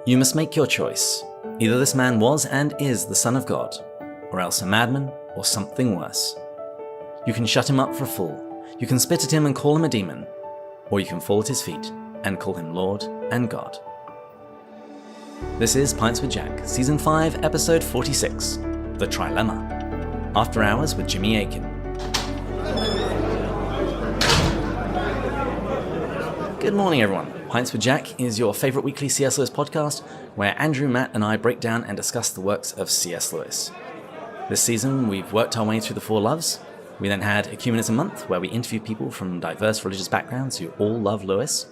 You must make your choice. Either this man was and is the Son of God, or else a madman, or something worse. You can shut him up for a fool, you can spit at him and call him a demon, or you can fall at his feet and call him Lord and God. This is Pints with Jack, Season 5, Episode 46, The Trilemma, After Hours with Jimmy Akin. Good morning, everyone. Pints with Jack is your favourite weekly C.S. Lewis podcast, where Andrew, Matt and I break down and discuss the works of C.S. Lewis. This season, we've worked our way through the Four Loves. We then had Ecumenism Month, where we interview people from diverse religious backgrounds who all love Lewis.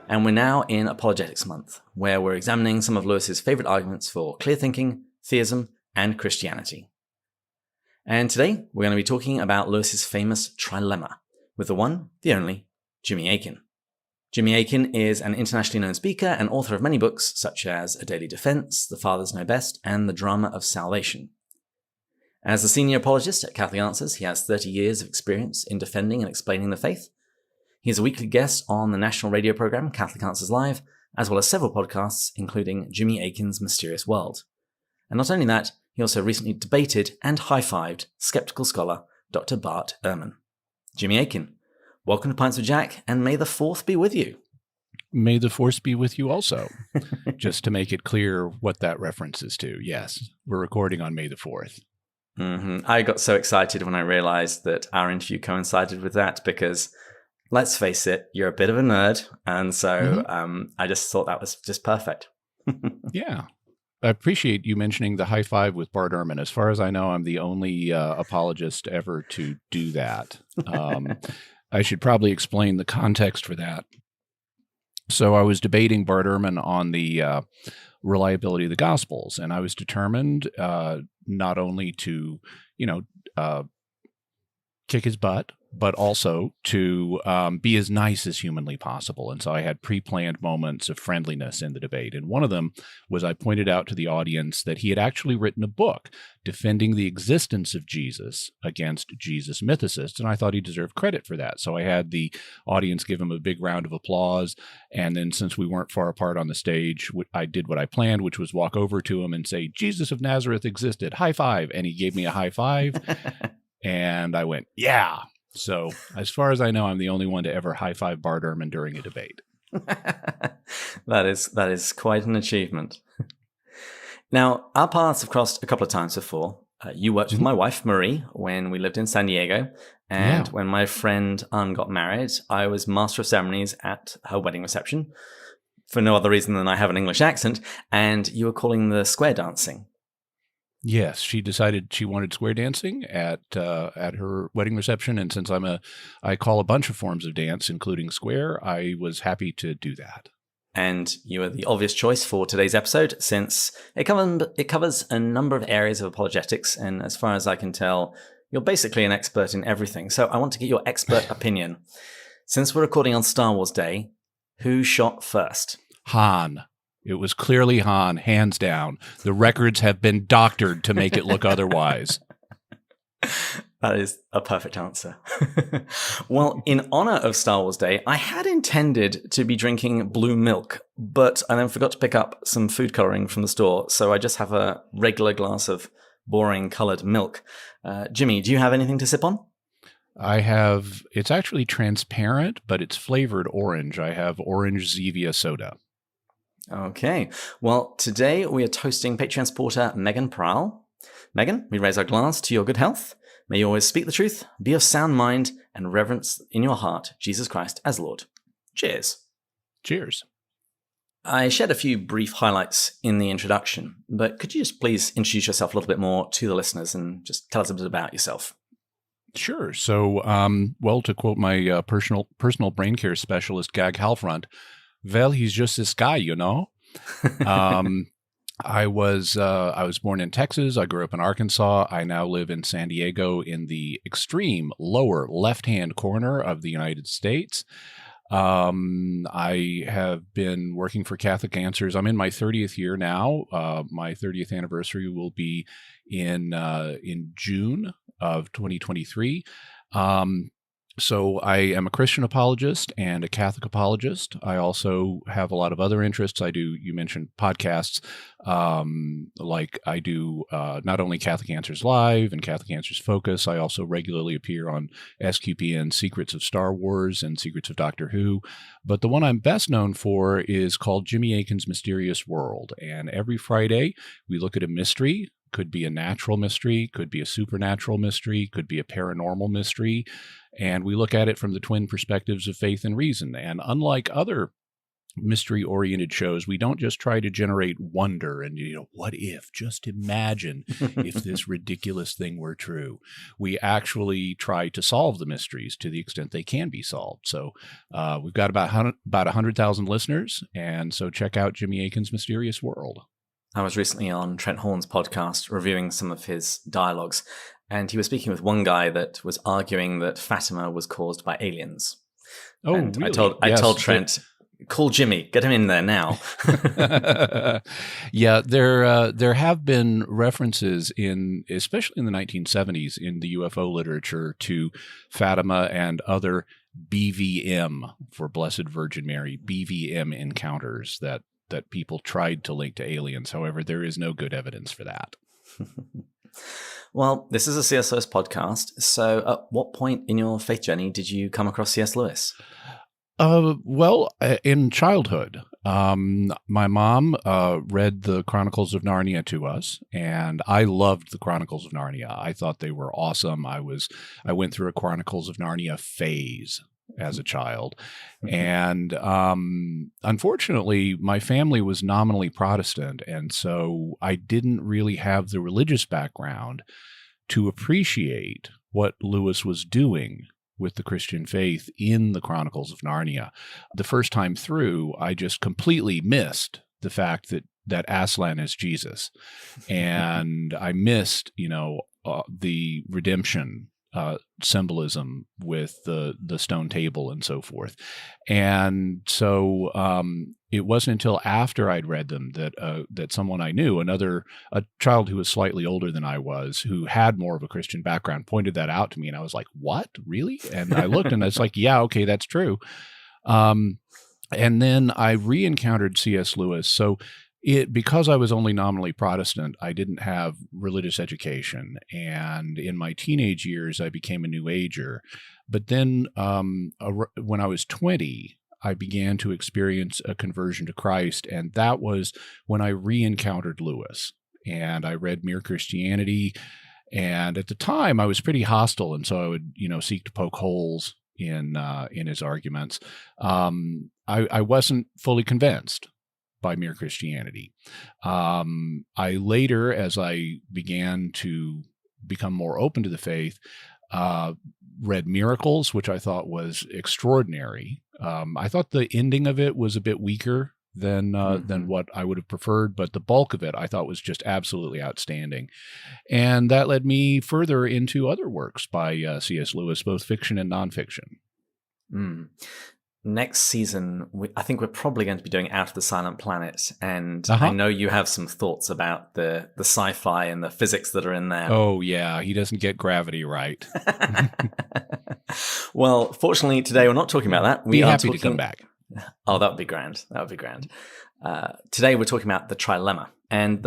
And we're now in Apologetics Month, where we're examining some of Lewis's favourite arguments for clear thinking, theism, and Christianity. And today, we're going to be talking about Lewis's famous trilemma, with the one, the only, Jimmy Akin. Jimmy Akin is an internationally known speaker and author of many books such as A Daily Defense, The Fathers Know Best, and The Drama of Salvation. As a senior apologist at Catholic Answers, he has 30 years of experience in defending and explaining the faith. He is a weekly guest on the national radio program Catholic Answers Live, as well as several podcasts, including Jimmy Akin's Mysterious World. And not only that, he also recently debated and high-fived skeptical scholar Dr. Bart Ehrman. Jimmy Akin, welcome to Pints with Jack, and may the 4th be with you. May the Force be with you also. Just to make it clear what that reference is to. Yes, we're recording on May the 4th. I got so excited when I realized that our interview coincided with that because, let's face it, you're a bit of a nerd. And so I just thought that was just perfect. Yeah. I appreciate you mentioning the high five with Bart Ehrman. As far as I know, I'm the only apologist ever to do that. I should probably explain the context for that. So I was debating Bart Ehrman on the reliability of the Gospels, and I was determined not only to, kick his butt, but also to be as nice as humanly possible. And so I had pre-planned moments of friendliness in the debate. And one of them was I pointed out to the audience that he had actually written a book defending the existence of Jesus against Jesus mythicists. And I thought he deserved credit for that. So I had the audience give him a big round of applause. And then since we weren't far apart on the stage, I did what I planned, which was walk over to him and say, Jesus of Nazareth existed, high five. And he gave me a high five. And I went, yeah. So as far as I know, I'm the only one to ever high-five Bart Ehrman during a debate. That is quite an achievement. Now, our paths have crossed a couple of times before. You worked with my wife, Marie, when we lived in San Diego. And when my friend Anne got married, I was master of ceremonies at her wedding reception for no other reason than I have an English accent. And you were calling the square dancing. Yes, she decided she wanted square dancing at her wedding reception, and since I call a bunch of forms of dance, including square, I was happy to do that. And you are the obvious choice for today's episode, since it covers a number of areas of apologetics, and as far as I can tell, you're basically an expert in everything. So I want to get your expert opinion. Since we're recording on Star Wars Day, who shot first? Han. It was clearly Han, hands down. The records have been doctored to make it look otherwise. That is a perfect answer. Well, in honor of Star Wars Day, I had intended to be drinking blue milk, but I then forgot to pick up some food coloring from the store, so I just have a regular glass of boring colored milk. Jimmy, do you have anything to sip on? It's actually transparent, but it's flavored orange. I have orange Zevia soda. Okay. Well, today we are toasting Patreon supporter Megan Prowl. Megan, we raise our glass to your good health. May you always speak the truth, be of sound mind, and reverence in your heart Jesus Christ as Lord. Cheers. Cheers. I shared a few brief highlights in the introduction, but could you just please introduce yourself a little bit more to the listeners and just tell us a bit about yourself? Sure. So, to quote my personal brain care specialist, Gag Halfront, well, he's just this guy, I was born in Texas. I grew up in Arkansas. I now live in San Diego in the extreme lower left-hand corner of the United States. I have been working for Catholic Answers. I'm in my 30th year now. My 30th anniversary will be in June of 2023. So I am a Christian apologist and a Catholic apologist. I also have a lot of other interests. You mentioned podcasts, like I do not only Catholic Answers Live and Catholic Answers Focus, I also regularly appear on SQPN Secrets of Star Wars and Secrets of Doctor Who. But the one I'm best known for is called Jimmy Akin's Mysterious World. And every Friday, we look at a mystery. Could be a natural mystery, could be a supernatural mystery, could be a paranormal mystery. And we look at it from the twin perspectives of faith and reason. And unlike other mystery-oriented shows, we don't just try to generate wonder and, what if, just imagine if this ridiculous thing were true. We actually try to solve the mysteries to the extent they can be solved. So we've got about 100,000 listeners. And so check out Jimmy Akin's Mysterious World. I was recently on Trent Horn's podcast reviewing some of his dialogues, and he was speaking with one guy that was arguing that Fatima was caused by aliens. Oh, and really? I told Trent, call Jimmy, get him in there now. Yeah, there have been references especially in the 1970s in the UFO literature to Fatima and other BVM, for Blessed Virgin Mary, BVM encounters that people tried to link to aliens. However, there is no good evidence for that. Well, this is a C.S. Lewis podcast. So at what point in your faith journey did you come across C.S. Lewis? Well, in childhood, my mom read the Chronicles of Narnia to us, and I loved the Chronicles of Narnia. I thought they were awesome. I went through a Chronicles of Narnia phase as a child. And unfortunately, my family was nominally Protestant, and so I didn't really have the religious background to appreciate what Lewis was doing with the Christian faith in the Chronicles of Narnia. The first time through, I just completely missed the fact that Aslan is Jesus. And I missed, the redemption symbolism with the stone table and so forth. And so it wasn't until after I'd read them that someone I knew, a child who was slightly older than I was, who had more of a Christian background, pointed that out to me. And I was like, what? Really? And I looked and it's like, yeah, okay, that's true. And then I re-encountered C.S. Lewis. So because I was only nominally Protestant, I didn't have religious education. And in my teenage years, I became a New Ager. But then when I was 20, I began to experience a conversion to Christ. And that was when I re-encountered Lewis. And I read Mere Christianity. And at the time, I was pretty hostile. And so I would, seek to poke holes in his arguments. I wasn't fully convinced by Mere Christianity. I later, as I began to become more open to the faith, read Miracles, which I thought was extraordinary. I thought the ending of it was a bit weaker than what I would have preferred, but the bulk of it I thought was just absolutely outstanding. And that led me further into other works by C.S. Lewis, both fiction and nonfiction. Next season, I think we're probably going to be doing Out of the Silent Planet, and I know you have some thoughts about the sci-fi and the physics that are in there. Oh, yeah, he doesn't get gravity right. Well, fortunately, today we're not talking about that. Be happy to come back. Oh, that would be grand. That would be grand. Today we're talking about the Trilemma, and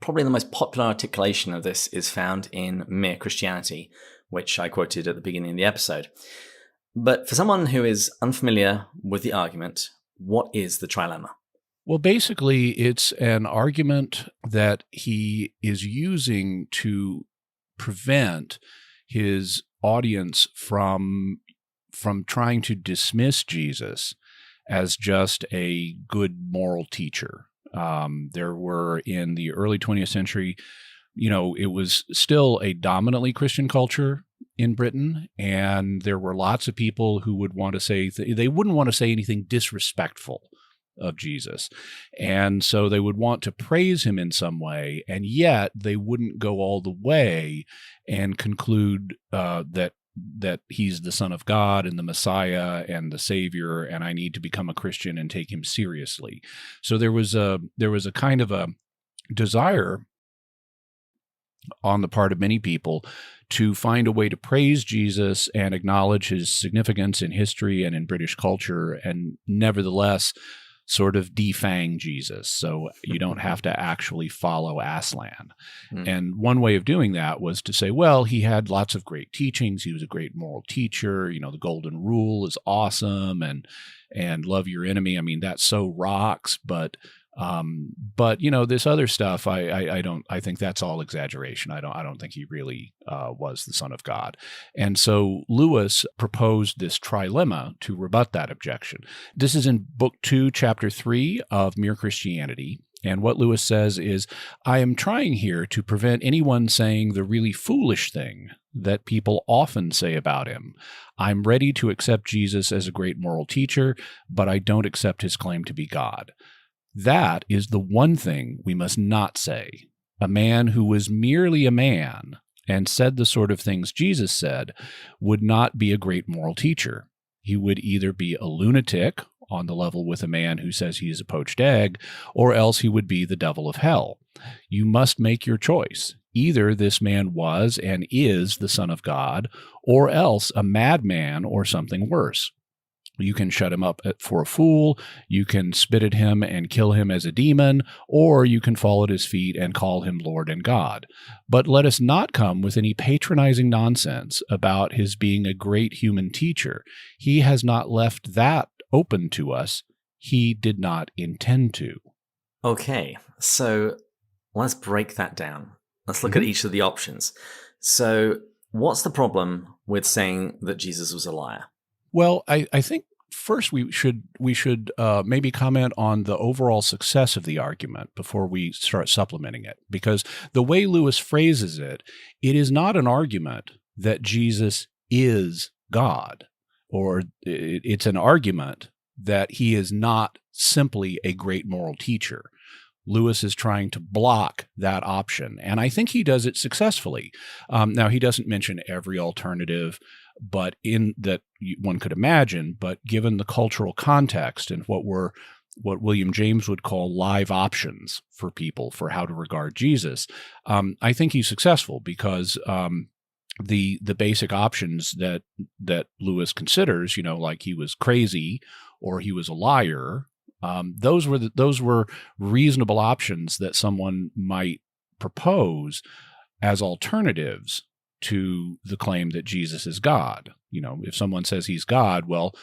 probably the most popular articulation of this is found in Mere Christianity, which I quoted at the beginning of the episode. But for someone who is unfamiliar with the argument, what is the trilemma? Well, basically, it's an argument that he is using to prevent his audience from trying to dismiss Jesus as just a good moral teacher. There were, in the early 20th century, it was still a dominantly Christian culture in Britain, and there were lots of people who would want to say they wouldn't want to say anything disrespectful of Jesus, and so they would want to praise him in some way, and yet they wouldn't go all the way and conclude that he's the Son of God and the Messiah and the Savior, and I need to become a Christian and take him seriously. So there was a kind of a desire on the part of many people to find a way to praise Jesus and acknowledge his significance in history and in British culture, and nevertheless sort of defang Jesus. So you don't have to actually follow Aslan. And one way of doing that was to say, well, he had lots of great teachings. He was a great moral teacher. You know, the golden rule is awesome, and love your enemy. I mean, that so rocks, but you know, this other stuff, I think that's all exaggeration. I don't think he really was the Son of God. And so Lewis proposed this trilemma to rebut that objection. This is in Book 2, Chapter 3 of Mere Christianity. And what Lewis says is, I am trying here to prevent anyone saying the really foolish thing that people often say about him. I'm ready to accept Jesus as a great moral teacher, but I don't accept his claim to be God. That is the one thing we must not say. A man who was merely a man and said the sort of things Jesus said would not be a great moral teacher. He would either be a lunatic on the level with a man who says he is a poached egg, or else he would be the devil of hell. You must make your choice. Either this man was and is the Son of God, or else a madman or something worse. You can shut him up for a fool, you can spit at him and kill him as a demon, or you can fall at his feet and call him Lord and God. But let us not come with any patronizing nonsense about his being a great human teacher. He has not left that open to us. He did not intend to. Okay, so let's break that down. Let's look at each of the options. So what's the problem with saying that Jesus was a liar? Well, I think first we should maybe comment on the overall success of the argument before we start supplementing it. Because the way Lewis phrases it, it is not an argument that Jesus is God, or it's an argument that he is not simply a great moral teacher. Lewis is trying to block that option, and I think he does it successfully. Now, he doesn't mention every alternative, but in that one could imagine, but given the cultural context and what William James would call live options for people for how to regard Jesus, I think he's successful because the basic options that Lewis considers, you know, like he was crazy or he was a liar, those were reasonable options that someone might propose as alternatives to the claim that Jesus is God. You know, if someone says he's God, well,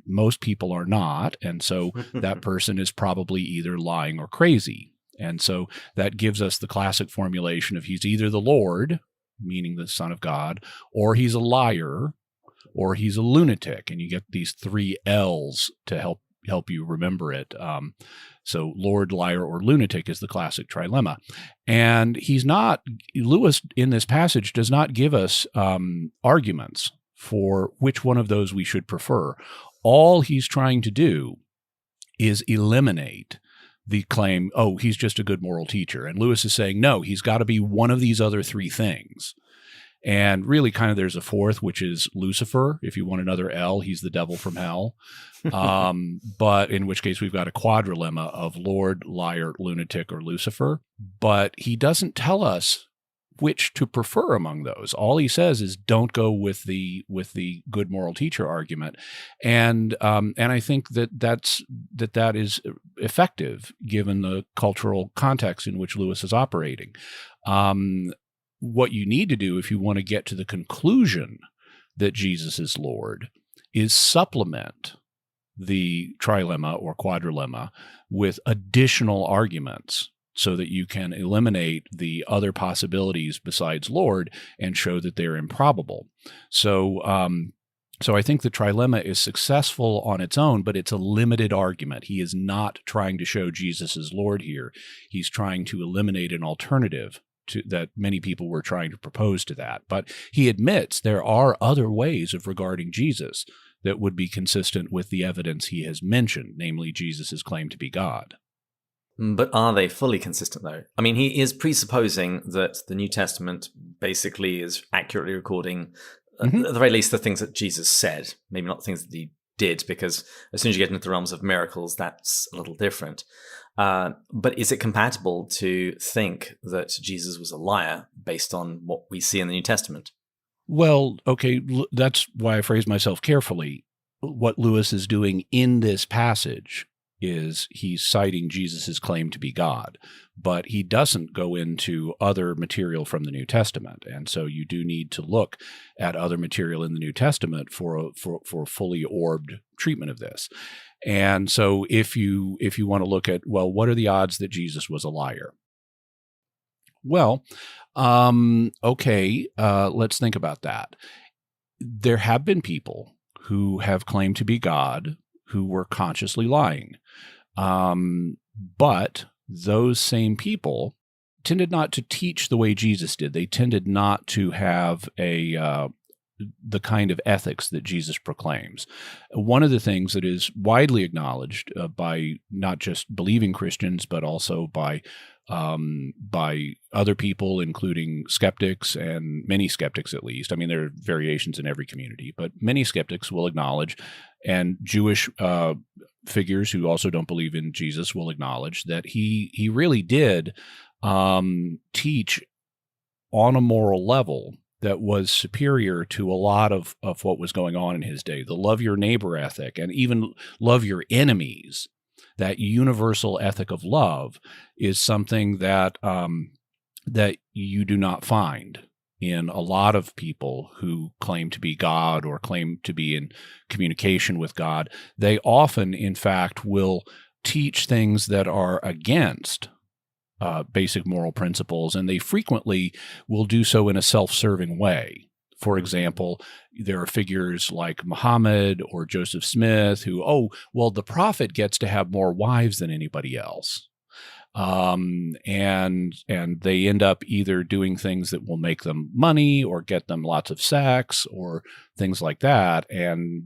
most people are not, and so that person is probably either lying or crazy. And so that gives us the classic formulation of he's either the Lord, meaning the Son of God, or he's a liar, or he's a lunatic. And you get these three L's to help you remember it. So Lord, liar, or lunatic is the classic trilemma. And Lewis in this passage does not give us arguments for which one of those we should prefer. All he's trying to do is eliminate the claim, oh, he's just a good moral teacher. And Lewis is saying, no, he's got to be one of these other three things. And really kind of there's a fourth, which is Lucifer. If you want another L, he's the devil from hell. But in which case we've got a quadrilemma of Lord, liar, lunatic, or Lucifer. But he doesn't tell us which to prefer among those. All he says is don't go with the good moral teacher argument. And I think that is effective given the cultural context in which Lewis is operating. What you need to do if you want to get to the conclusion that Jesus is Lord is supplement the trilemma or quadrilemma with additional arguments so that you can eliminate the other possibilities besides Lord and show that they're improbable. So I think the trilemma is successful on its own, but it's a limited argument. He is not trying to show Jesus is Lord here. He's trying to eliminate an alternative that many people were trying to propose to that. But he admits there are other ways of regarding Jesus that would be consistent with the evidence he has mentioned, namely Jesus' claim to be God. But are they fully consistent, though? I mean, he is presupposing that the New Testament basically is accurately recording, at the very least, the things that Jesus said, maybe not the things that he did, because as soon as you get into the realms of miracles, that's a little different. But is it compatible to think that Jesus was a liar based on what we see in the New Testament? Well, okay, that's why I phrase myself carefully. What Lewis is doing in this passage is he's citing Jesus's claim to be God, but he doesn't go into other material from the New Testament. And so you do need to look at other material in the New Testament for a fully orbed treatment of this. And so if you want to look at, well, what are the odds that Jesus was a liar? Well, okay, let's think about that. There have been people who have claimed to be God who were consciously lying. But those same people tended not to teach the way Jesus did. They tended not to have the kind of ethics that Jesus proclaims. One of the things that is widely acknowledged by not just believing Christians, but also by other people, including skeptics, and many skeptics at least. I mean, there are variations in every community, but many skeptics will acknowledge, and Jewish figures who also don't believe in Jesus will acknowledge that he really did teach on a moral level that was superior to a lot of what was going on in his day. The love your neighbor ethic, and even love your enemies. That universal ethic of love is something that that you do not find in a lot of people who claim to be God or claim to be in communication with God. They often, in fact, will teach things that are against basic moral principles, and they frequently will do so in a self-serving way. For example, there are figures like Muhammad or Joseph Smith who, the prophet gets to have more wives than anybody else. And they end up either doing things that will make them money or get them lots of sex or things like that. And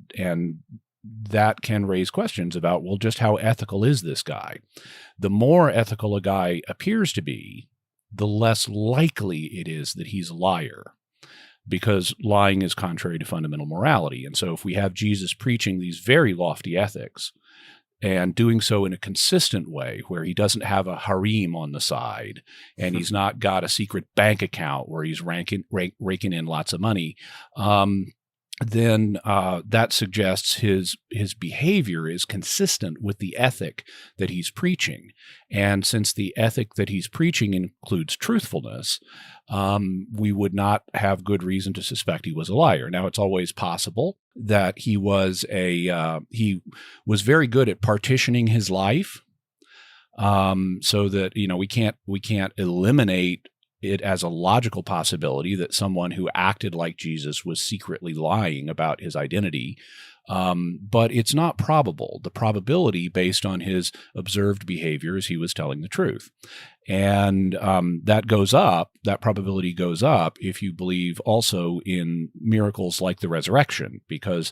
that can raise questions about, well, just how ethical is this guy? The more ethical a guy appears to be, the less likely it is that he's a liar, because lying is contrary to fundamental morality. And so if we have Jesus preaching these very lofty ethics and doing so in a consistent way, where he doesn't have a harem on the side and he's not got a secret bank account where he's raking in lots of money, then that suggests his behavior is consistent with the ethic that he's preaching. And since the ethic that he's preaching includes truthfulness, we would not have good reason to suspect he was a liar. Now, it's always possible that he was very good at partitioning his life, so that we can't eliminate it as a logical possibility that someone who acted like Jesus was secretly lying about his identity. But it's not probable. The probability based on his observed behavior is he was telling the truth. And that probability goes up if you believe also in miracles like the resurrection, because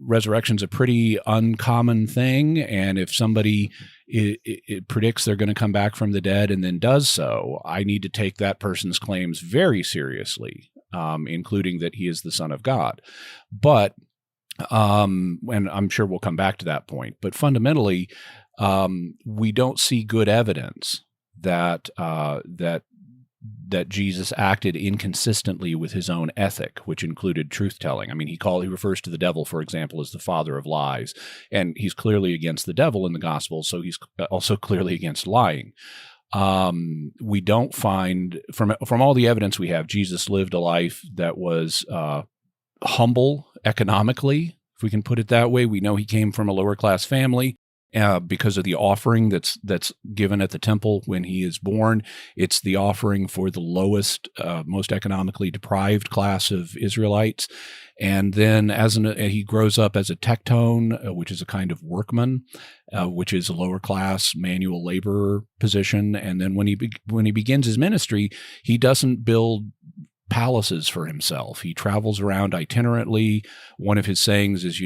resurrection's a pretty uncommon thing. And if somebody it predicts they're going to come back from the dead and then does so, I need to take that person's claims very seriously, including that he is the Son of God. But, and I'm sure we'll come back to that point, but fundamentally, we don't see good evidence that Jesus acted inconsistently with his own ethic, which included truth-telling. I mean, he refers to the devil, for example, as the father of lies, and he's clearly against the devil in the gospel, so he's also clearly against lying. We don't find, from all the evidence we have, Jesus lived a life that was humble economically, if we can put it that way. We know he came from a lower-class family. Because of the offering that's given at the temple when he is born. It's the offering for the lowest, most economically deprived class of Israelites. And then he grows up as a tectone, which is a kind of workman, which is a lower class manual laborer position. And then when he begins his ministry, he doesn't build palaces for himself. He travels around itinerantly. One of his sayings is,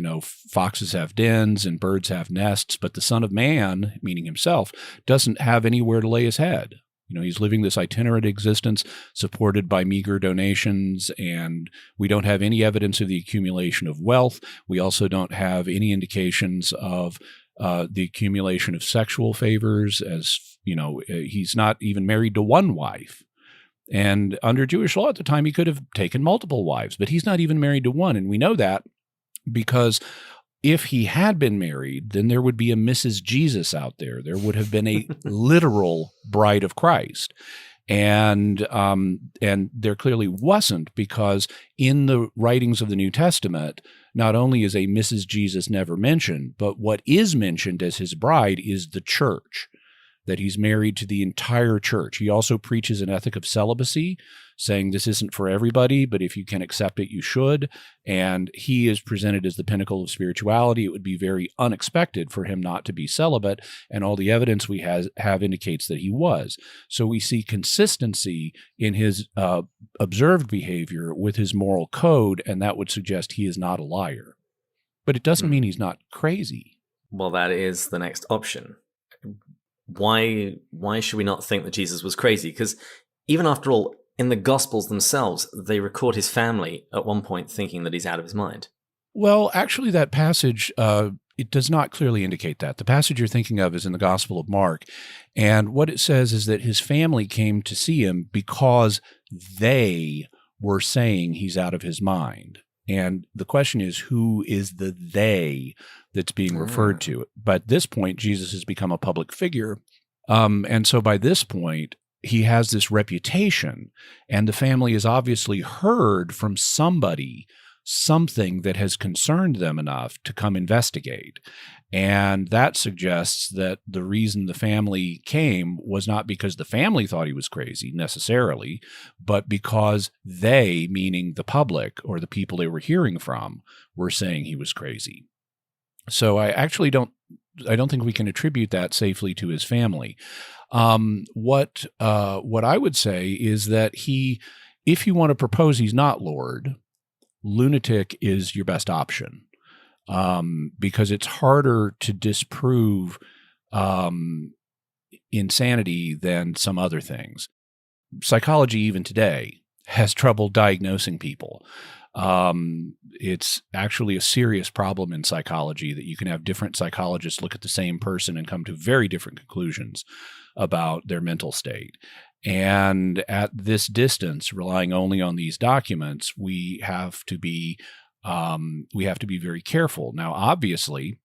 foxes have dens and birds have nests, but the Son of Man, meaning himself, doesn't have anywhere to lay his head. He's living this itinerant existence supported by meager donations, and we don't have any evidence of the accumulation of wealth. We also don't have any indications of the accumulation of sexual favors, as he's not even married to one wife. And under Jewish law at the time, he could have taken multiple wives, but he's not even married to one. And we know that because if he had been married, then there would be a Mrs. Jesus out there. There would have been a literal bride of Christ. And there clearly wasn't, because in the writings of the New Testament, not only is a Mrs. Jesus never mentioned, but what is mentioned as his bride is the church, that he's married to the entire church. He also preaches an ethic of celibacy, saying this isn't for everybody, but if you can accept it, you should. And he is presented as the pinnacle of spirituality. It would be very unexpected for him not to be celibate, and all the evidence we have indicates that he was. So we see consistency in his observed behavior with his moral code, and that would suggest he is not a liar. But it doesn't mean he's not crazy. Well, that is the next option. Why should we not think that Jesus was crazy? Because even after all, in the Gospels themselves, they record his family at one point thinking that he's out of his mind. Well, actually, that passage, it does not clearly indicate that. The passage you're thinking of is in the Gospel of Mark, and what it says is that his family came to see him because they were saying he's out of his mind. And the question is, who is the they that's being referred to? But at this point, Jesus has become a public figure. And so by this point, he has this reputation, and the family has obviously heard from somebody something that has concerned them enough to come investigate. And that suggests that the reason the family came was not because the family thought he was crazy necessarily, but because they, meaning the public or the people they were hearing from, were saying he was crazy. So I actually don't think we can attribute that safely to his family. What I would say is that if you want to propose he's not Lord, lunatic is your best option, because it's harder to disprove insanity than some other things. Psychology, even today, has trouble diagnosing people. It's actually a serious problem in psychology that you can have different psychologists look at the same person and come to very different conclusions about their mental state. And at this distance, relying only on these documents, we have to be very careful. Now, obviously,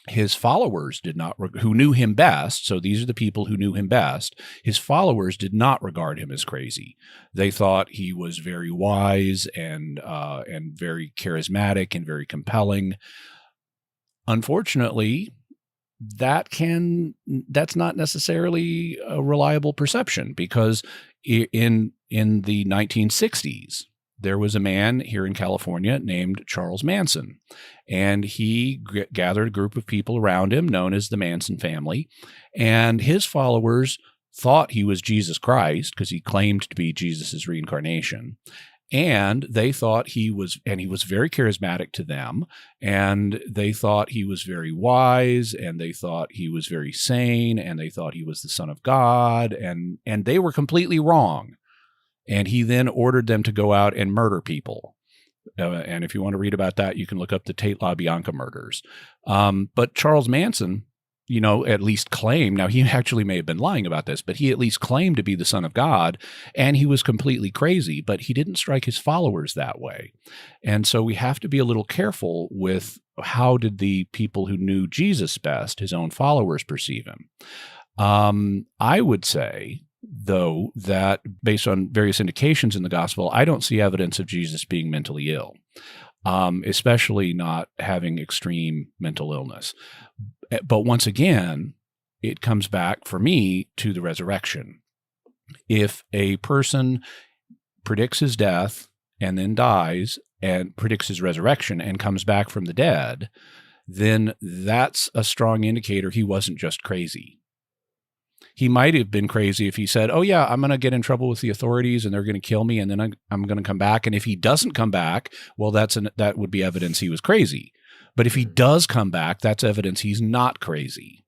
his followers who knew him best. So these are the people who knew him best. His followers did not regard him as crazy. They thought he was very wise and very charismatic and very compelling. Unfortunately, that's not necessarily a reliable perception, because in the 1960s, there was a man here in California named Charles Manson, and he gathered a group of people around him known as the Manson family, and his followers thought he was Jesus Christ because he claimed to be Jesus's reincarnation. And they thought he was very charismatic to them, and they thought he was very wise, and they thought he was very sane, and they thought he was the Son of God, and they were completely wrong. And he then ordered them to go out and murder people. And if you want to read about that, you can look up the Tate LaBianca murders. But Charles Manson, at least claimed, now he actually may have been lying about this, but he at least claimed to be the Son of God, and he was completely crazy, but he didn't strike his followers that way. And so we have to be a little careful with how did the people who knew Jesus best, his own followers, perceive him. I would say, though, that based on various indications in the gospel, I don't see evidence of Jesus being mentally ill, especially not having extreme mental illness. But once again, it comes back for me to the resurrection. If a person predicts his death and then dies, and predicts his resurrection and comes back from the dead, then that's a strong indicator he wasn't just crazy. He might have been crazy if he said, oh yeah, I'm going to get in trouble with the authorities and they're going to kill me, and then I'm going to come back. And if he doesn't come back, well, that would be evidence he was crazy. But if he does come back, that's evidence he's not crazy.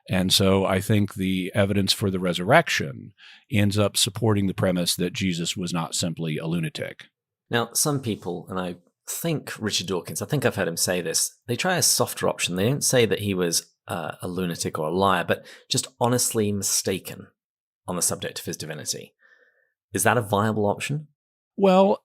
And so I think the evidence for the resurrection ends up supporting the premise that Jesus was not simply a lunatic. Now, some people, and I think Richard Dawkins, I think I've heard him say this, they try a softer option. They don't say that he was a lunatic or a liar, but just honestly mistaken on the subject of his divinity. Is that a viable option? Well,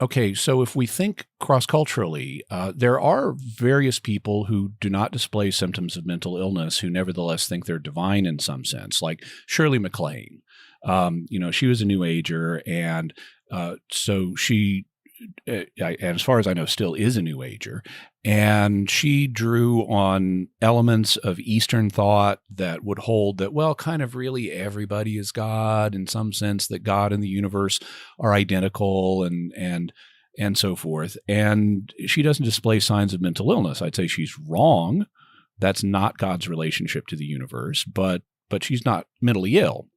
okay, so if we think cross-culturally, there are various people who do not display symptoms of mental illness who nevertheless think they're divine in some sense, like Shirley MacLaine. She was a New Ager, and so she, and as far as I know, still is a New Ager. And she drew on elements of Eastern thought that would hold that, well, kind of really everybody is God in some sense, that God and the universe are identical and so forth. And she doesn't display signs of mental illness. I'd say she's wrong. That's not God's relationship to the universe, but she's not mentally ill.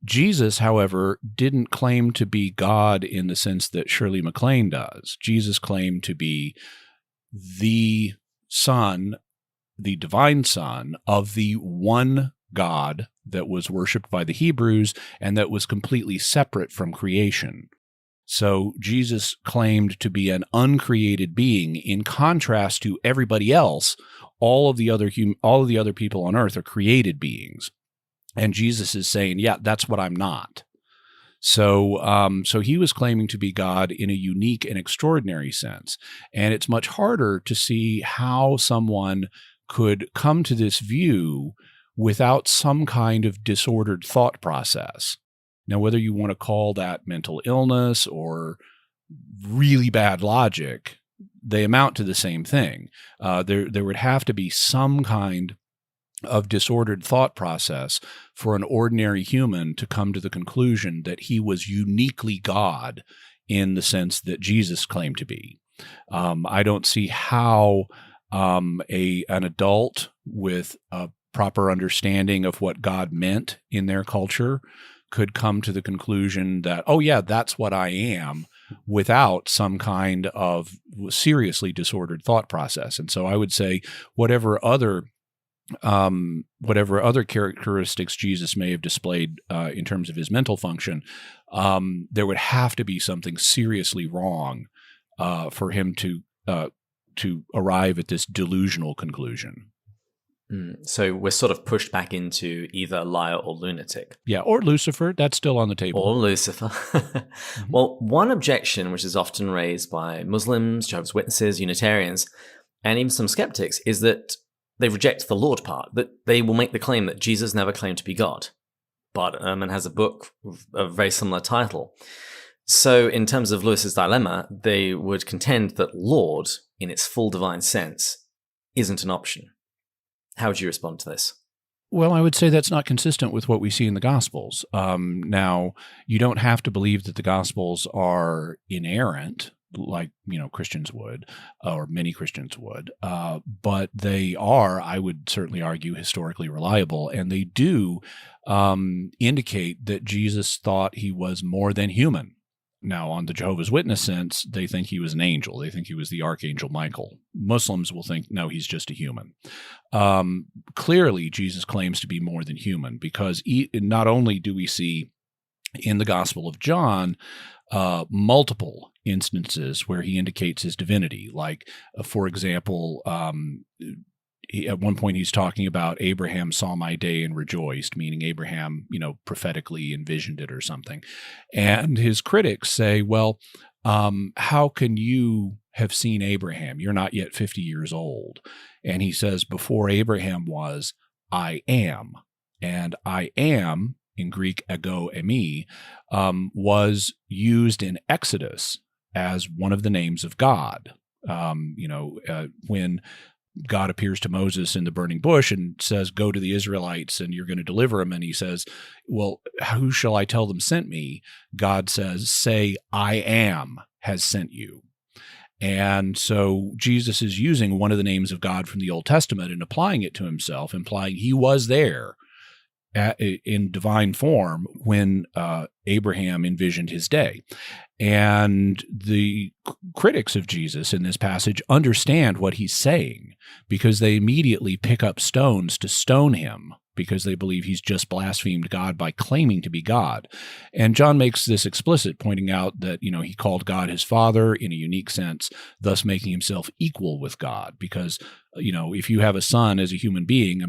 Jesus, however, didn't claim to be God in the sense that Shirley MacLaine does. Jesus claimed to be the Son, the divine Son of the one God that was worshipped by the Hebrews and that was completely separate from creation. So Jesus claimed to be an uncreated being in contrast to everybody else. All of the other people on earth are created beings. And Jesus is saying, yeah, that's what I'm not. So he was claiming to be God in a unique and extraordinary sense. And it's much harder to see how someone could come to this view without some kind of disordered thought process. Now, whether you want to call that mental illness or really bad logic, they amount to the same thing. There would have to be some kind of disordered thought process for an ordinary human to come to the conclusion that he was uniquely God in the sense that Jesus claimed to be. I don't see how an adult with a proper understanding of what God meant in their culture could come to the conclusion that, oh yeah, that's what I am, without some kind of seriously disordered thought process. And so I would say whatever other characteristics Jesus may have displayed in terms of his mental function, there would have to be something seriously wrong for him to arrive at this delusional conclusion. So we're sort of pushed back into either liar or lunatic. Yeah, or Lucifer. That's still on the table. Or Lucifer. Well, one objection which is often raised by Muslims, Jehovah's Witnesses, Unitarians, and even some skeptics is that they reject the Lord part, that they will make the claim that Jesus never claimed to be God. Bart Ehrman has a book with a very similar title. So in terms of Lewis's dilemma, they would contend that Lord, in its full divine sense, isn't an option. How would you respond to this? Well, I would say that's not consistent with what we see in the Gospels. Now, you don't have to believe that the Gospels are inerrant, like Christians would, or many Christians would, but they are, I would certainly argue, historically reliable, and they do indicate that Jesus thought he was more than human. Now, on the Jehovah's Witness sense, they think he was an angel. They think he was the Archangel Michael. Muslims will think, no, he's just a human. Clearly, Jesus claims to be more than human because not only do we see in the Gospel of John multiple instances where he indicates his divinity, like, for example, at one point he's talking about Abraham saw my day and rejoiced, meaning Abraham, prophetically envisioned it or something. And his critics say, well, how can you have seen Abraham? You're not yet 50 years old. And he says, before Abraham was, I am. And I am, in Greek, ego eimi, was used in Exodus as one of the names of God. When God appears to Moses in the burning bush and says, go to the Israelites and you're going to deliver them. And he says, well, who shall I tell them sent me? God says, say, I am has sent you. And so Jesus is using one of the names of God from the Old Testament and applying it to himself, implying he was there in divine form when Abraham envisioned his day. And the critics of Jesus in this passage understand what he's saying because they immediately pick up stones to stone him because they believe he's just blasphemed God by claiming to be God. And John makes this explicit, pointing out that, he called God his father in a unique sense, thus making himself equal with God. Because, if you have a son as a human being,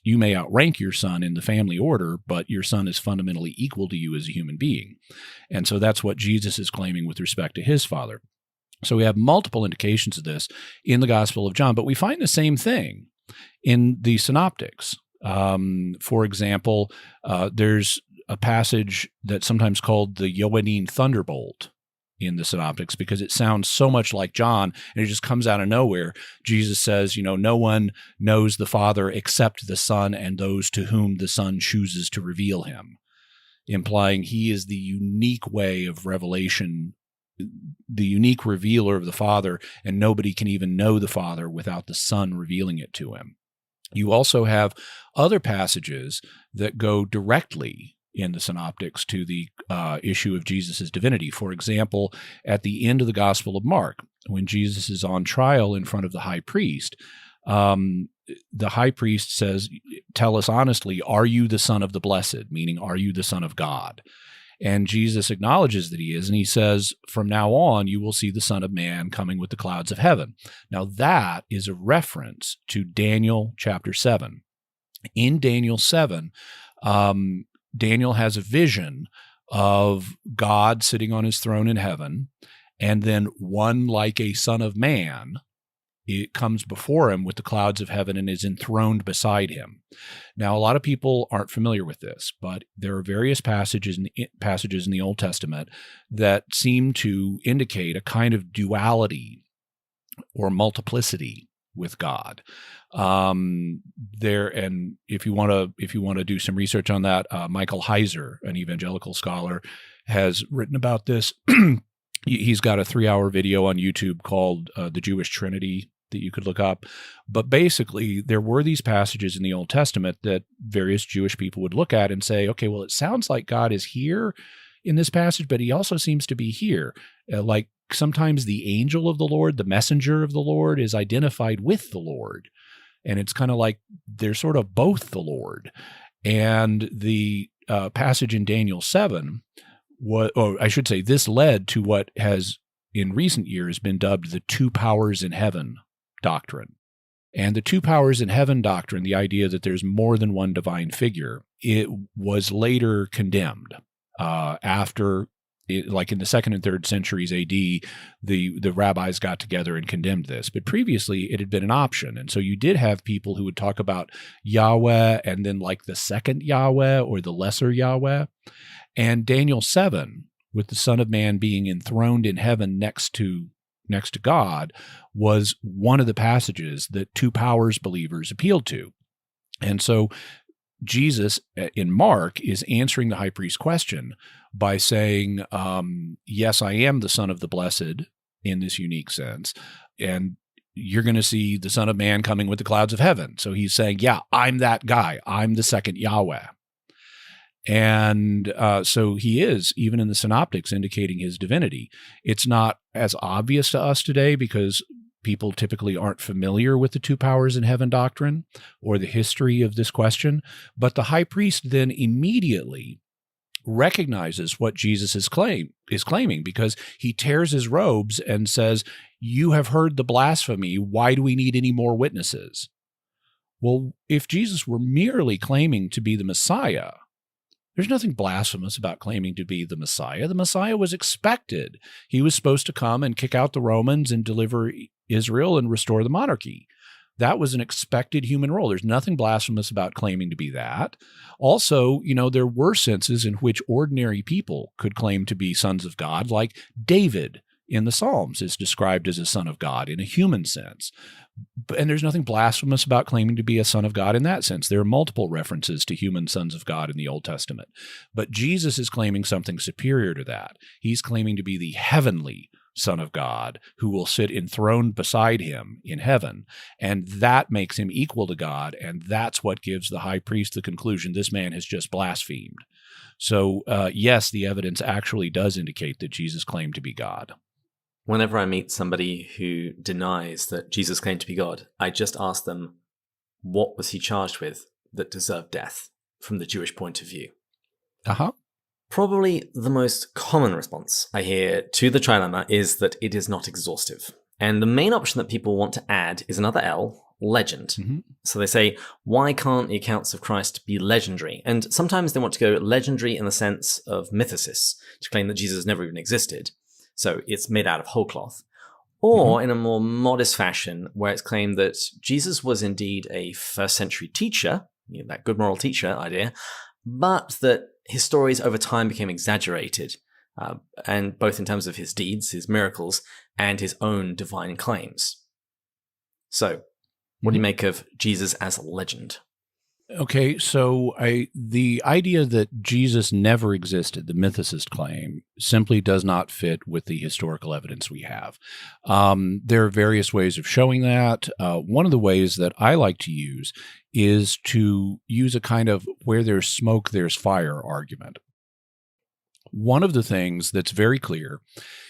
you may outrank your son in the family order, but your son is fundamentally equal to you as a human being. And so that's what Jesus is claiming with respect to his father. So we have multiple indications of this in the Gospel of John, but we find the same thing in the Synoptics. For example, there's a passage that's sometimes called the Johannine Thunderbolt in the Synoptics because it sounds so much like John, and it just comes out of nowhere. Jesus says, no one knows the Father except the Son and those to whom the Son chooses to reveal him, implying he is the unique way of revelation, the unique revealer of the Father, and nobody can even know the Father without the Son revealing it to him. You also have other passages that go directly in the Synoptics to the issue of Jesus' divinity. For example, at the end of the Gospel of Mark, when Jesus is on trial in front of the high priest, the high priest says, "Tell us honestly, are you the Son of the Blessed?" Meaning, are you the Son of God? And Jesus acknowledges that he is, and he says, "From now on, you will see the Son of Man coming with the clouds of heaven." Now, that is a reference to Daniel chapter 7. In Daniel 7, Daniel has a vision of God sitting on his throne in heaven, and then one like a son of man, it comes before him with the clouds of heaven and is enthroned beside him. Now, a lot of people aren't familiar with this, but there are various passages in the Old Testament that seem to indicate a kind of duality or multiplicity with God. And if you want to do some research on that, Michael Heiser, an evangelical scholar, has written about this. He's got a 3-hour video on YouTube called The Jewish Trinity that you could look up. But basically, there were these passages in the Old Testament that various Jewish people would look at and say, okay, well, it sounds like God is here in this passage, but he also seems to be here. Like sometimes the angel of the Lord, the messenger of the Lord, is identified with the Lord. And it's kind of like they're sort of both the Lord. And the passage in Daniel 7, this led to what has in recent years been dubbed the two powers in heaven doctrine. And the two powers in heaven doctrine, the idea that there's more than one divine figure, it was later condemned after, like in the 2nd and 3rd centuries AD, the rabbis got together and condemned this. But previously, it had been an option. And so you did have people who would talk about Yahweh and then like the second Yahweh or the lesser Yahweh. And Daniel 7, with the Son of Man being enthroned in heaven next to God, was one of the passages that two powers believers appealed to. And so Jesus in Mark is answering the high priest's question by saying, yes, I am the Son of the Blessed in this unique sense, and you're going to see the Son of Man coming with the clouds of heaven. So he's saying, yeah, I'm that guy. I'm the second Yahweh. And so he is, even in the Synoptics, indicating his divinity. It's not as obvious to us today because people typically aren't familiar with the two powers in heaven doctrine or the history of this question. But the high priest then immediately recognizes what Jesus is claiming because he tears his robes and says, "You have heard the blasphemy. Why do we need any more witnesses?" Well, if Jesus were merely claiming to be the Messiah, there's nothing blasphemous about claiming to be the Messiah. The Messiah was expected. He was supposed to come and kick out the Romans and deliver Israel and restore the monarchy. That was an expected human role. There's nothing blasphemous about claiming to be that. Also, there were senses in which ordinary people could claim to be sons of God, like David in the Psalms is described as a son of God in a human sense. And there's nothing blasphemous about claiming to be a son of God in that sense. There are multiple references to human sons of God in the Old Testament. But Jesus is claiming something superior to that. He's claiming to be the heavenly Son of God who will sit enthroned beside him in heaven. And that makes him equal to God. And that's what gives the high priest the conclusion this man has just blasphemed. So, yes, the evidence actually does indicate that Jesus claimed to be God. Whenever I meet somebody who denies that Jesus claimed to be God, I just ask them, what was he charged with? that deserve death from the Jewish point of view? Uh-huh. Probably the most common response I hear to the trilemma is that it is not exhaustive. And the main option that people want to add is another L, legend. Mm-hmm. So they say, why can't the accounts of Christ be legendary? And sometimes they want to go legendary in the sense of mythesis, to claim that Jesus never even existed. So it's made out of whole cloth. Or in a more modest fashion, where it's claimed that Jesus was indeed a first century teacher, that good moral teacher idea, but that his stories over time became exaggerated, and both in terms of his deeds, his miracles, and his own divine claims. So, what do you make of Jesus as a legend? Okay, so the idea that Jesus never existed, the mythicist claim, simply does not fit with the historical evidence we have. There are various ways of showing that. One of the ways that I like to use is to use a kind of where there's smoke, there's fire argument. One of the things that's very clear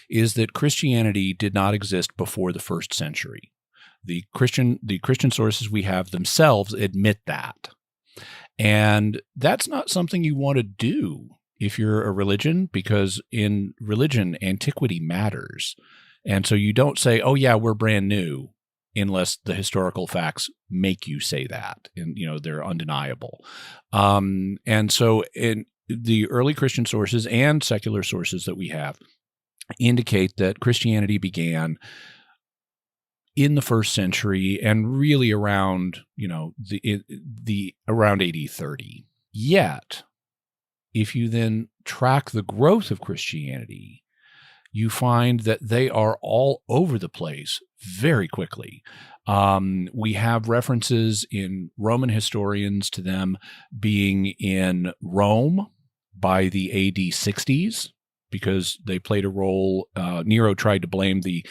is that Christianity did not exist before the first century. The Christian sources we have themselves admit that. And that's not something you want to do if you're a religion, because in religion, antiquity matters. And so you don't say, oh, yeah, we're brand new, unless the historical facts make you say that. And, they're undeniable. And so in the early Christian sources and secular sources that we have indicate that Christianity began in the first century and really around, around AD 30. Yet, if you then track the growth of Christianity, you find that they are all over the place very quickly. We have references in Roman historians to them being in Rome by the AD 60s, because they played a role. Nero tried to blame the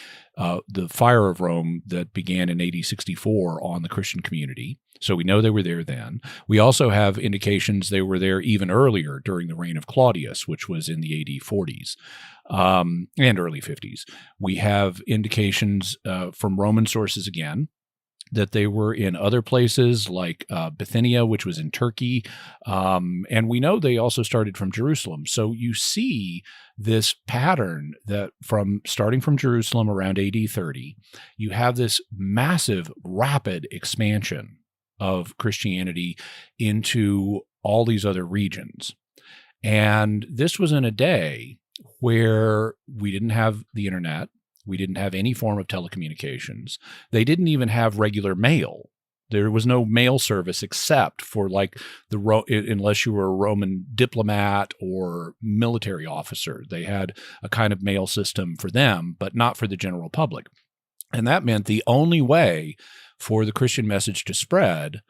fire of Rome that began in AD 64 on the Christian community. So we know they were there then. We also have indications they were there even earlier during the reign of Claudius, which was in the AD 40s and early 50s. We have indications from Roman sources again that they were in other places like Bithynia, which was in Turkey. And we know they also started from Jerusalem. So you see this pattern that starting from Jerusalem around AD 30, you have this massive, rapid expansion of Christianity into all these other regions. And this was in a day where we didn't have the internet. We didn't have any form of telecommunications. They didn't even have regular mail. There was no mail service except for unless you were a Roman diplomat or military officer. They had a kind of mail system for them, but not for the general public. And that meant the only way for the Christian message to spread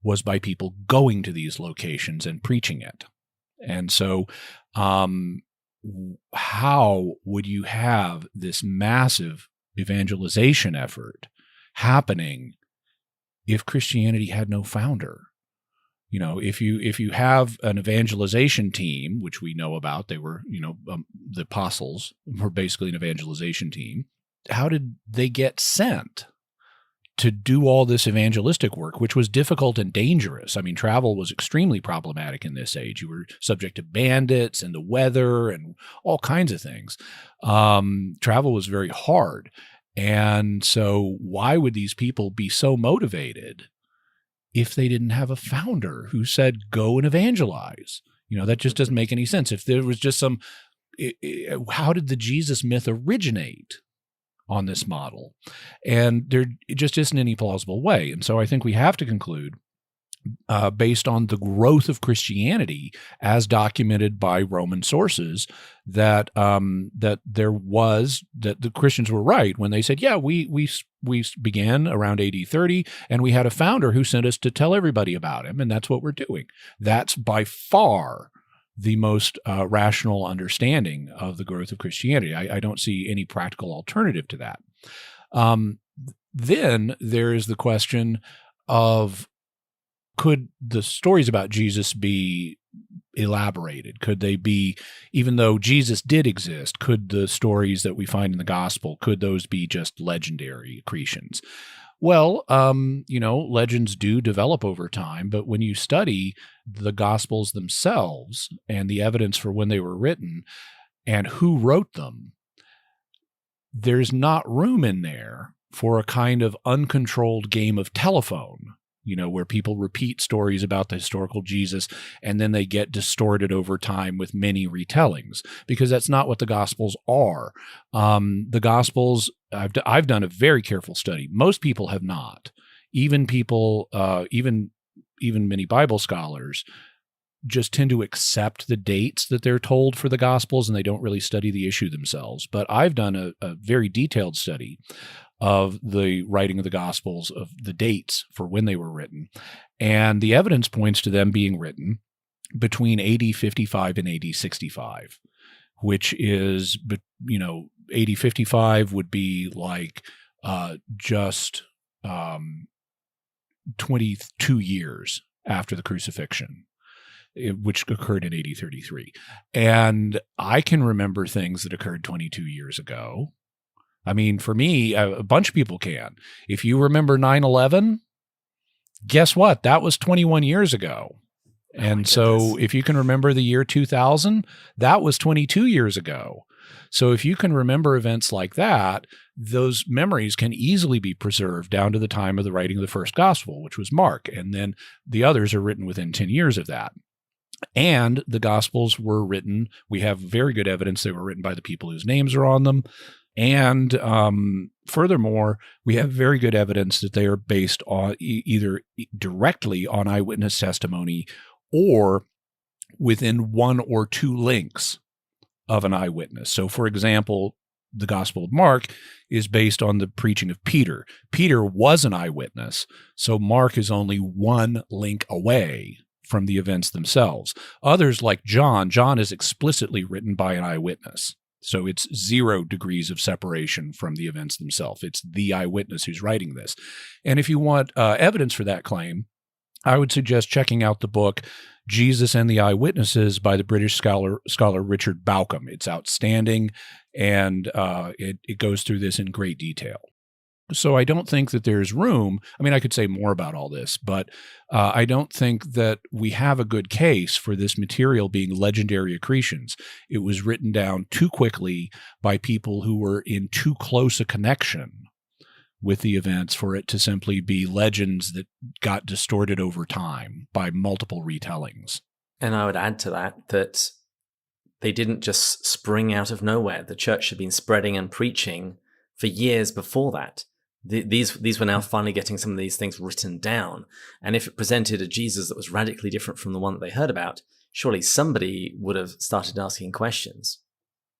was by people going to these locations and preaching it. And so, how would you have this massive evangelization effort happening if Christianity had no founder? If you have an evangelization team, which we know about, they were, the apostles were basically an evangelization team. How did they get sent to do all this evangelistic work, which was difficult and dangerous? I mean, travel was extremely problematic in this age. You were subject to bandits and the weather and all kinds of things. Travel was very hard. And so why would these people be so motivated if they didn't have a founder who said, go and evangelize? That just doesn't make any sense. If there was just how did the Jesus myth originate on this model? And there just isn't any plausible way. And so I think we have to conclude, based on the growth of Christianity as documented by Roman sources, that the Christians were right when they said, yeah, we began around AD 30 and we had a founder who sent us to tell everybody about him, and that's what we're doing. That's by far the most rational understanding of the growth of Christianity. I don't see any practical alternative to that. Then there is the question of, could the stories about Jesus be elaborated? Could they be, even though Jesus did exist, could the stories that we find in the gospel, could those be just legendary accretions? Well, legends do develop over time, but when you study the Gospels themselves and the evidence for when they were written and who wrote them, there's not room in there for a kind of uncontrolled game of telephone, where people repeat stories about the historical Jesus and then they get distorted over time with many retellings, because that's not what the Gospels are. The Gospels, I've done a very careful study. Most people have not. Even people, even many Bible scholars just tend to accept the dates that they're told for the Gospels, and they don't really study the issue themselves. But I've done a very detailed study of the writing of the Gospels, of the dates for when they were written. And the evidence points to them being written between AD 55 and AD 65, which is, AD 55 would be like just 22 years after the crucifixion, which occurred in AD 33. And I can remember things that occurred 22 years ago. I mean, for me, a bunch of people can. If you remember 9/11, guess what? That was 21 years ago. And so if you can remember the year 2000, that was 22 years ago. So if you can remember events like that, those memories can easily be preserved down to the time of the writing of the first gospel, which was Mark. And then the others are written within 10 years of that. And the Gospels were written, we have very good evidence they were written by the people whose names are on them. And furthermore, we have very good evidence that they are based on either directly on eyewitness testimony or within one or two links of an eyewitness. So, for example, the Gospel of Mark is based on the preaching of Peter. Peter was an eyewitness, so Mark is only one link away from the events themselves. Others, like John is explicitly written by an eyewitness. So it's 0 degrees of separation from the events themselves. It's the eyewitness who's writing this. And if you want evidence for that claim, I would suggest checking out the book Jesus and the Eyewitnesses by the British scholar Richard Bauckham. It's outstanding, and it goes through this in great detail. So I don't think that there's room. I mean, I could say more about all this, but I don't think that we have a good case for this material being legendary accretions. It was written down too quickly by people who were in too close a connection with the events for it to simply be legends that got distorted over time by multiple retellings. And I would add to that they didn't just spring out of nowhere. The church had been spreading and preaching for years before that. These were now finally getting some of these things written down. And if it presented a Jesus that was radically different from the one that they heard about, surely somebody would have started asking questions.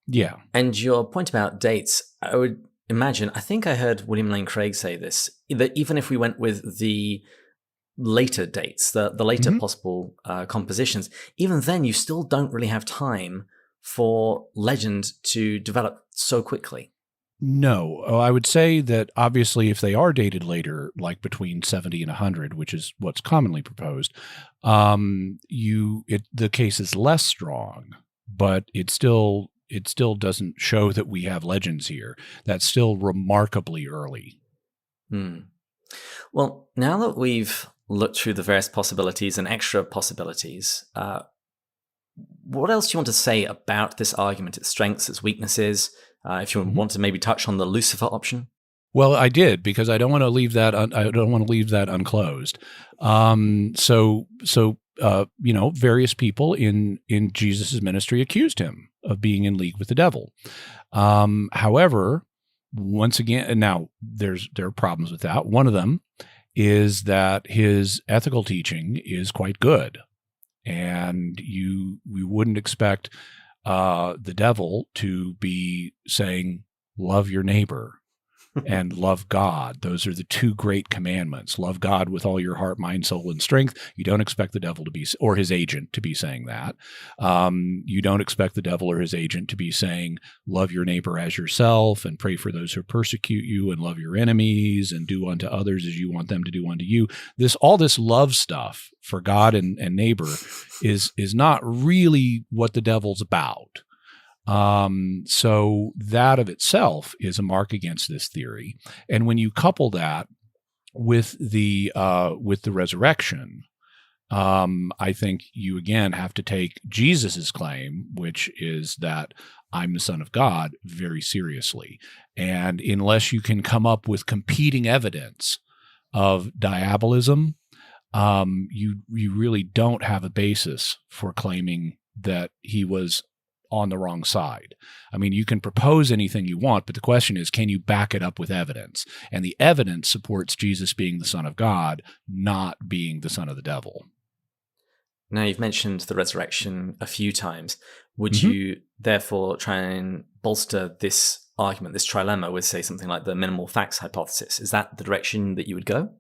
Yeah. And your point about dates, I would imagine, I think I heard William Lane Craig say this, that even if we went with the later dates, the later possible compositions, even then you still don't really have time for legend to develop so quickly. No, I would say that obviously if they are dated later, like between 70 and 100, which is what's commonly proposed, the case is less strong, but it still doesn't show that we have legends here. That's still remarkably early. Well, now that we've looked through the various possibilities and extra possibilities, what else do you want to say about this argument, its strengths, its weaknesses? If you want to maybe touch on the Lucifer option. Well, I did, because I don't want to leave that. I don't want to leave that unclosed. Various people in Jesus' ministry accused him of being in league with the devil. However, once again, now there are problems with that. One of them is that his ethical teaching is quite good, and we wouldn't expect the devil to be saying, love your neighbor and love God. Those are the two great commandments. Love God with all your heart, mind, soul, and strength. You don't expect the devil to be, or his agent to be saying that. You don't expect the devil or his agent to be saying, love your neighbor as yourself and pray for those who persecute you and love your enemies and do unto others as you want them to do unto you. All this love stuff for God and neighbor is not really what the devil's about. So that of itself is a mark against this theory. And when you couple that with the resurrection, I think you again have to take Jesus's claim, which is that I'm the Son of God, very seriously. And unless you can come up with competing evidence of diabolism, you really don't have a basis for claiming that he was on the wrong side. I mean, you can propose anything you want, but the question is, can you back it up with evidence? And the evidence supports Jesus being the Son of God, not being the son of the devil. Now, you've mentioned the resurrection a few times. Would you therefore try and bolster this argument, this trilemma, with, say, something like the minimal facts hypothesis? Is that the direction that you would go?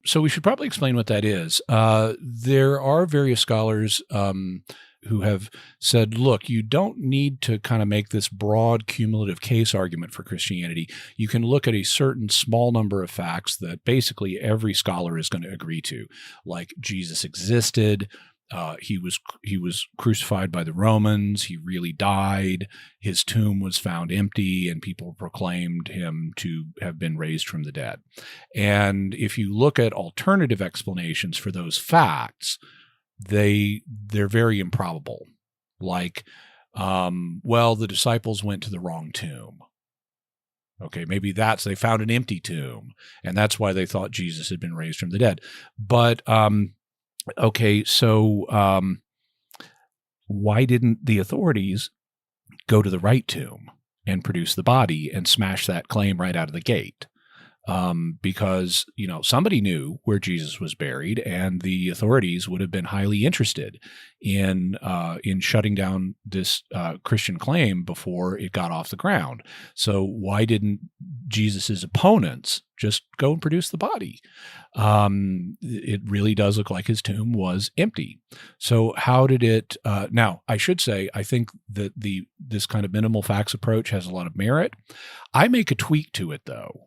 So we should probably explain what that is. There are various scholars who have said, look, you don't need to kind of make this broad cumulative case argument for Christianity. You can look at a certain small number of facts that basically every scholar is going to agree to, like Jesus existed. He was crucified by the Romans. He really died. His tomb was found empty, and people proclaimed him to have been raised from the dead. And if you look at alternative explanations for those facts, they're very improbable. Like, the disciples went to the wrong tomb. Okay, maybe they found an empty tomb, and that's why they thought Jesus had been raised from the dead. But okay, so why didn't the authorities go to the right tomb and produce the body and smash that claim right out of the gate? Because, somebody knew where Jesus was buried, and the authorities would have been highly interested in shutting down this Christian claim before it got off the ground. So why didn't Jesus's opponents just go and produce the body? It really does look like his tomb was empty. So how did it? Now, I should say, I think that this kind of minimal facts approach has a lot of merit. I make a tweak to it, though,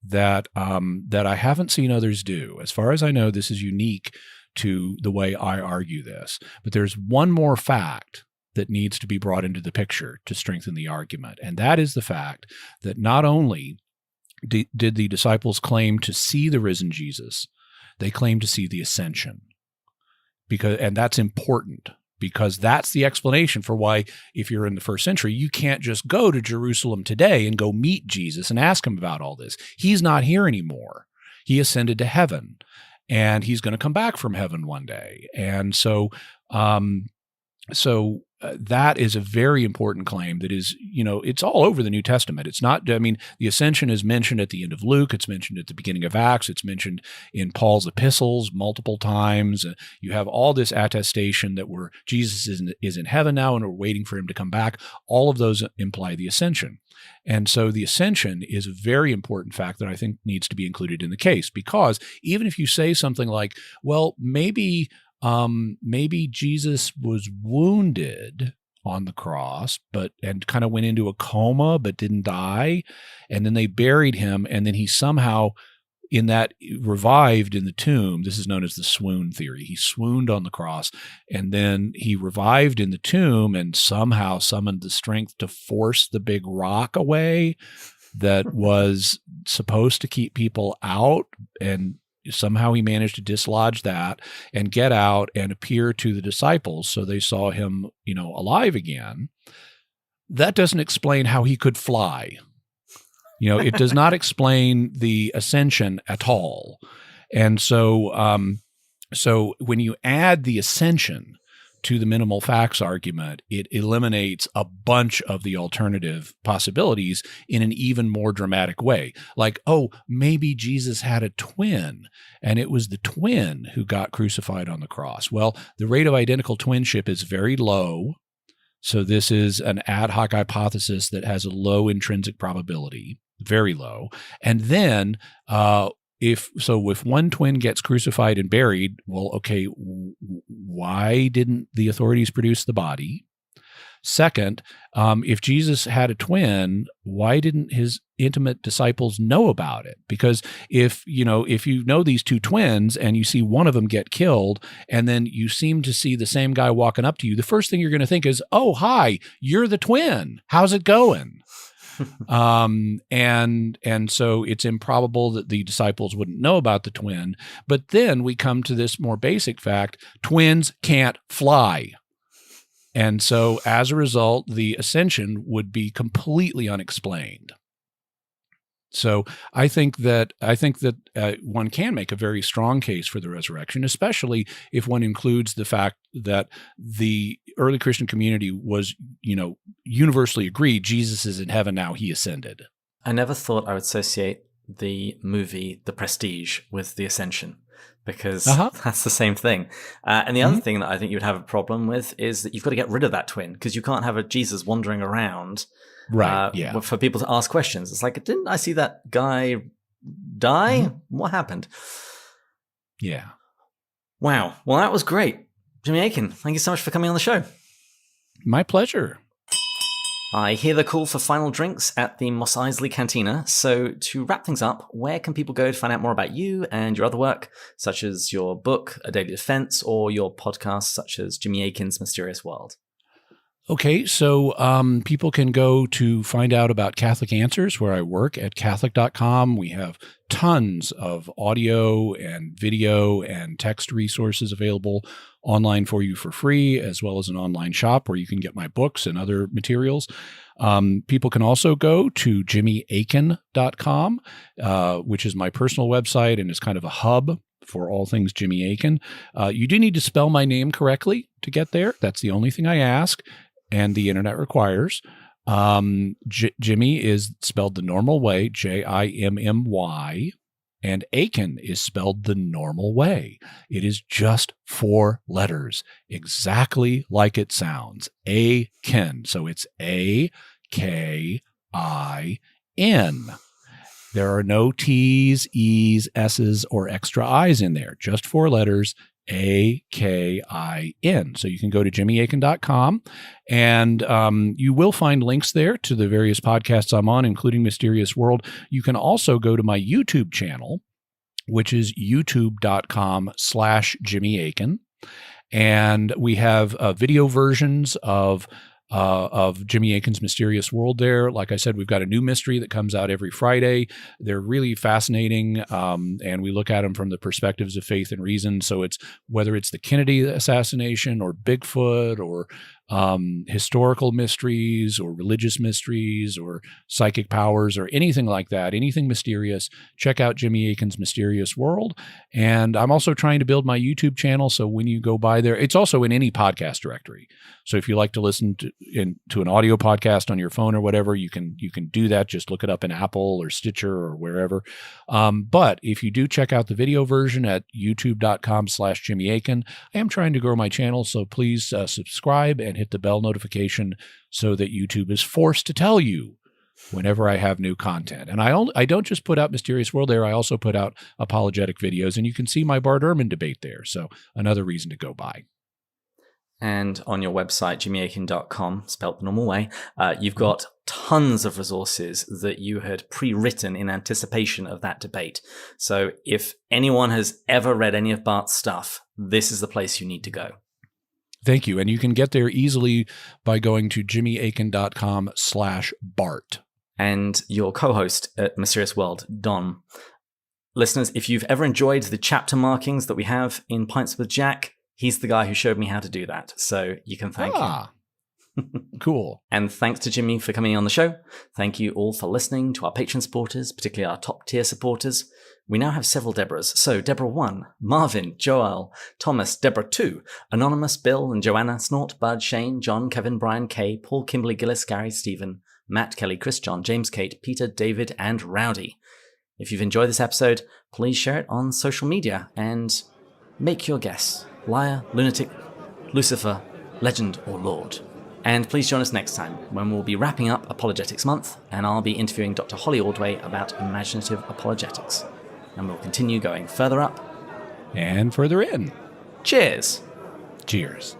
that I haven't seen others do. As far as I know, this is unique to the way I argue this. But there's one more fact that needs to be brought into the picture to strengthen the argument, and that is the fact that not only did the disciples claim to see the risen Jesus, they claimed to see the ascension. And that's important, because that's the explanation for why, if you're in the first century, you can't just go to Jerusalem today and go meet Jesus and ask him about all this. He's not here anymore. He ascended to heaven, and he's going to come back from heaven one day. And so that is a very important claim that is, it's all over the New Testament. It's not, the ascension is mentioned at the end of Luke. It's mentioned at the beginning of Acts. It's mentioned in Paul's epistles multiple times. You have all this attestation that Jesus is in heaven now, and we're waiting for him to come back. All of those imply the ascension. And so the ascension is a very important fact that I think needs to be included in the case, because even if you say something like, well, maybe Jesus was wounded on the cross, and kind of went into a coma, but didn't die. And then they buried him, and then he somehow revived in the tomb. This is known as the swoon theory. He swooned on the cross, and then he revived in the tomb and somehow summoned the strength to force the big rock away that was supposed to keep people out, and somehow he managed to dislodge that and get out and appear to the disciples, so they saw him, alive again. That doesn't explain how he could fly. It does not explain the ascension at all. And so when you add the ascension to the minimal facts argument, it eliminates a bunch of the alternative possibilities in an even more dramatic way. Like, maybe Jesus had a twin, and it was the twin who got crucified on the cross. Well, the rate of identical twinship is very low, so this is an ad hoc hypothesis that has a low intrinsic probability, very low. And then if one twin gets crucified and buried, well, okay, why didn't the authorities produce the body? Second, if Jesus had a twin, why didn't his intimate disciples know about it? Because if you know these two twins and you see one of them get killed, and then you seem to see the same guy walking up to you, the first thing you're going to think is, oh, hi, you're the twin. How's it going? And so it's improbable that the disciples wouldn't know about the twin. But then we come to this more basic fact: twins can't fly. And so as a result, the ascension would be completely unexplained. So I think that one can make a very strong case for the resurrection, especially if one includes the fact that the early Christian community was, universally agreed Jesus is in heaven now, he ascended. I never thought I would associate the movie The Prestige with the Ascension, because that's the same thing. And the other thing that I think you would have a problem with is that you've got to get rid of that twin, because you can't have a Jesus wandering around. Right. Yeah. For people to ask questions. It's like, didn't I see that guy die? What happened? Yeah. Wow. Well, that was great. Jimmy Akin, thank you so much for coming on the show. My pleasure. I hear the call for final drinks at the Mos Eisley Cantina. So to wrap things up, where can people go to find out more about you and your other work, such as your book, A Daily Defense, or your podcasts, such as Jimmy Akin's Mysterious World? Okay, so people can go to find out about Catholic Answers, where I work, at Catholic.com. We have tons of audio and video and text resources available online for you for free, as well as an online shop where you can get my books and other materials. People can also go to JimmyAkin.com, which is my personal website and is kind of a hub for all things Jimmy Akin. You do need to spell my name correctly to get there. That's the only thing I ask, and the internet requires. Jimmy is spelled the normal way, Jimmy, and Akin is spelled the normal way. It is just 4 letters, exactly like it sounds. Akin. So it's Akin. There are no T's, E's, S's, or extra I's in there, just 4 letters. Akin. So you can go to jimmyakin.com, and you will find links there to the various podcasts I'm on, including Mysterious World. You can also go to my YouTube channel, which is youtube.com/Jimmy Akin. And we have video versions of Jimmy Akin's Mysterious World there. Like I said, we've got a new mystery that comes out every Friday. They're really fascinating, and we look at them from the perspectives of faith and reason. So it's whether it's the Kennedy assassination or Bigfoot or historical mysteries or religious mysteries or psychic powers or anything like that, anything mysterious, check out Jimmy Akin's Mysterious World. And I'm also trying to build my YouTube channel, so when you go by there, it's also in any podcast directory. So if you like to listen to an audio podcast on your phone or whatever, you can do that. Just look it up in Apple or Stitcher or wherever. But if you do check out the video version at youtube.com/Jimmy Akin, I am trying to grow my channel, so please subscribe and hit the bell notification so that YouTube is forced to tell you whenever I have new content. And I don't just put out Mysterious World there, I also put out apologetic videos, and you can see my Bart Ehrman debate there. So another reason to go by. And on your website, jimmyakin.com, spelt the normal way, you've got tons of resources that you had pre-written in anticipation of that debate. So if anyone has ever read any of Bart's stuff, this is the place you need to go. Thank you. And you can get there easily by going to jimmyakin.com/Bart. And your co-host at Mysterious World, Don. Listeners, if you've ever enjoyed the chapter markings that we have in Pints with Jack, he's the guy who showed me how to do that. So you can thank him. Cool. And thanks to Jimmy for coming on the show. Thank you all for listening, to our Patreon supporters, particularly our top tier supporters. We now have several Deborahs. So Deborah 1, Marvin, Joel, Thomas, Deborah 2, Anonymous, Bill and Joanna, Snort, Bud, Shane, John, Kevin, Brian, Kay, Paul, Kimberly, Gillis, Gary, Stephen, Matt, Kelly, Chris, John, James, Kate, Peter, David, and Rowdy. If you've enjoyed this episode, please share it on social media and make your guess. Liar, lunatic, Lucifer, legend, or Lord. And please join us next time when we'll be wrapping up Apologetics Month, and I'll be interviewing Dr. Holly Ordway about imaginative apologetics. And we'll continue going further up and further in. Cheers. Cheers.